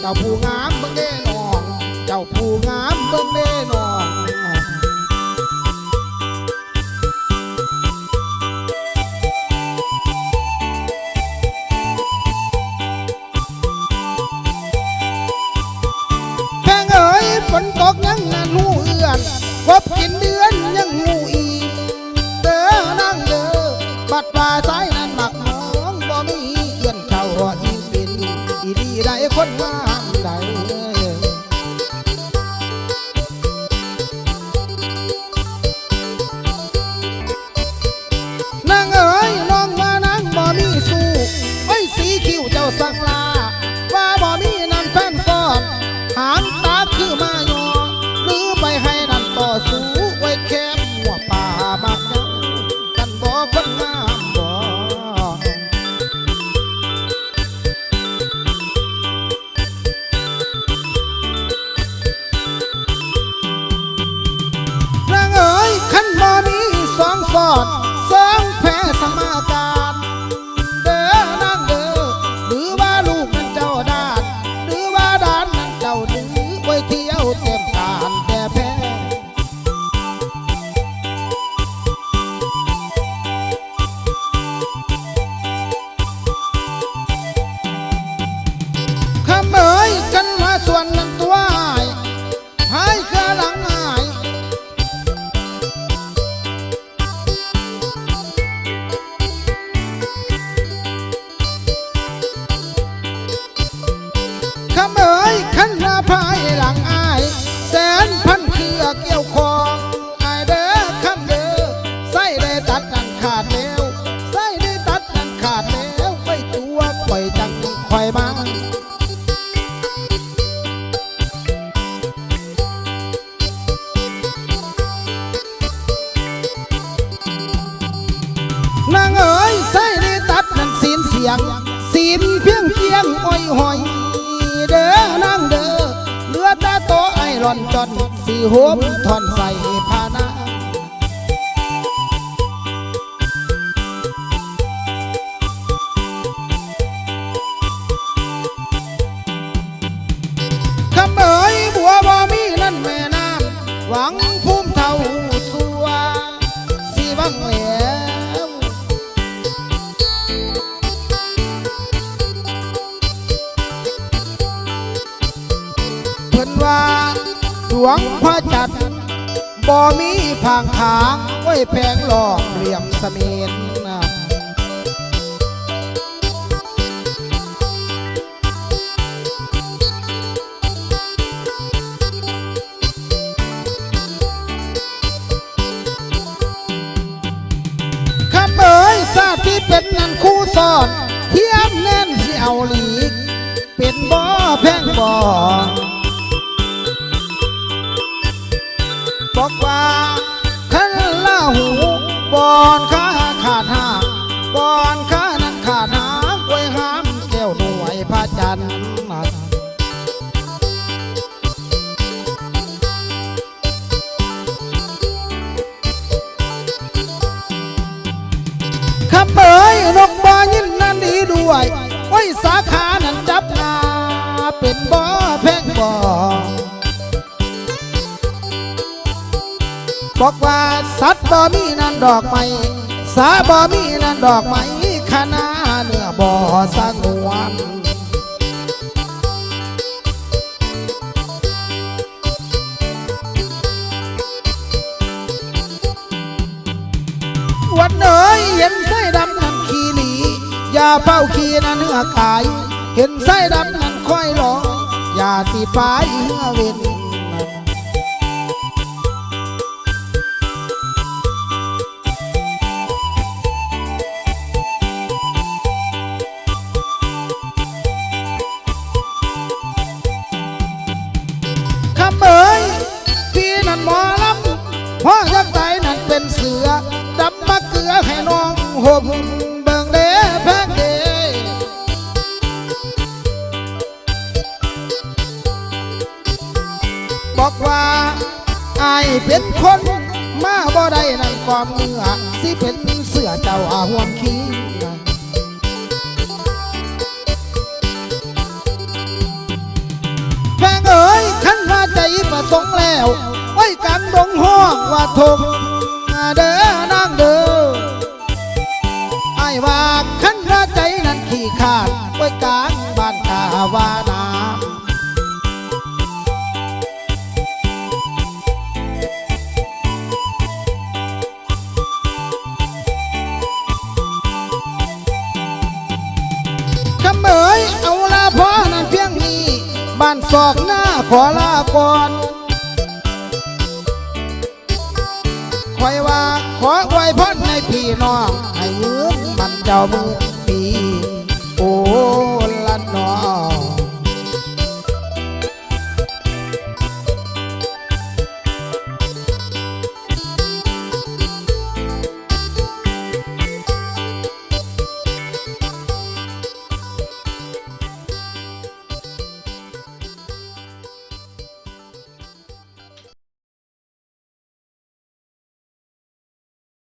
จ้าผู้งามเบิ่งเด้น้องเจ้าผู้งามเบิ่งเด้น้องแพงเอ๋ยฝนตกยังงานหูเอื้อนกบกินเดือนยังหูอีเด้อนั่งเด้อบัดปลาสายนั้นหมักน้องบ่มีเอื้อนเจ้าอีเป็นอีดีได้คนงามได้นางเอ๋ยน้องว่านางบ่มีสู้ไว้สีคิ้วเจ้าสักลาว่าบ่มีนั่นแฟนซ้อนหางตาคือมายอหรือไปให้นั่นต่อสู้ไว้แคบหัวป่ามักยังกันบ่คนงามบ่นางเอ๋ยขันบ่มีสองสอดสองแพ้สมาการเด้อนางเด้อหรือว่าลูกนั้นเจ้าด้านหรือว่าด้านนั้นเจ้าดื้อไว้เที่ยวเต็มการแต่แพ้คำเอ๋ยกันมาส่วนนั้นตัวหายเกลือหลังหายคำเอ๋ยขันมาพายหลังอายแสนพันเครือเกี่ยวคองอายเด้อคำเด้อใส่ได้ตัดกันขาดแล้วใส่ได้ตัดกันขาดแล้วไปตัวข่อยจังข่อยมานางเอ๋ยใส่ได้ตัดนั้นศีลเสียงศีลเพียงเพียงอ้อยหอยเด้อนางเด้อเหลือแต่โตไอร่อนจอนสีโหมทอนใส่พานาคำเอ๋ยบัวบ่มีนั่นแม่น้ำหวังภูมิเท่าสัวสีวังแล้วเพิ่นว่าดวงพระจันทร์บ่มีผางขางไว้แพงหลอกเหลี่ยมเสมียนคำเอ๋ยชาติที่เป็นนั่นคู่ซ้อนเทียมแน่นสิเอาหลีกเป็นบ่แพงบ่บอกว่าขันละหูบอนขาขาดหางบอนขานั้นขาดหางไว้ห้ามแก้วหน่วยพระจันทร์คำเอ๋ยนกบ่ยินนั้นดีด้วยไว้สาขานั้นจับงาเป็นบ่แพงบ่บอกว่าสัตว์บ่มีนั่นดอกไม้สาบ่มีนั่นดอกไม้คณะเนื้อบ่สงวนวันเอ๋ยเห็นไส้ดำนั่นขี้หลีอย่าเฝ้าขี้นั่นเนื้อกายเห็นไส้ดำนั่นค่อยรออย่าตีปลายเหือเว้นคำเอ๋ยพี่นั่นหมอลำพ่อยักษ์ไตนั่นเป็นเสือดำมาเกลือให้น้องห่มเบิ่งเด้แพงเด้บอกว่าอายเป็นคนมาบ่ได้นั่นความเมื่อสิเป็นเสือเจ้าอาห่วงขี้ ค ประสงค์แล้วไว้กันดงห้องว่าทงเด้อนางเด้อไอ้ว่าขันพระใจนั้นขี้ขาดไว้กลางบ้านกาวานาคำเอ๋ยเอาลาพอนั้นเพียงนี้บ้านศอกหน้าขอลาก่อนคอยว่าขอไว้พรในพี่น้องให้ยืมมันเจ้ามือปี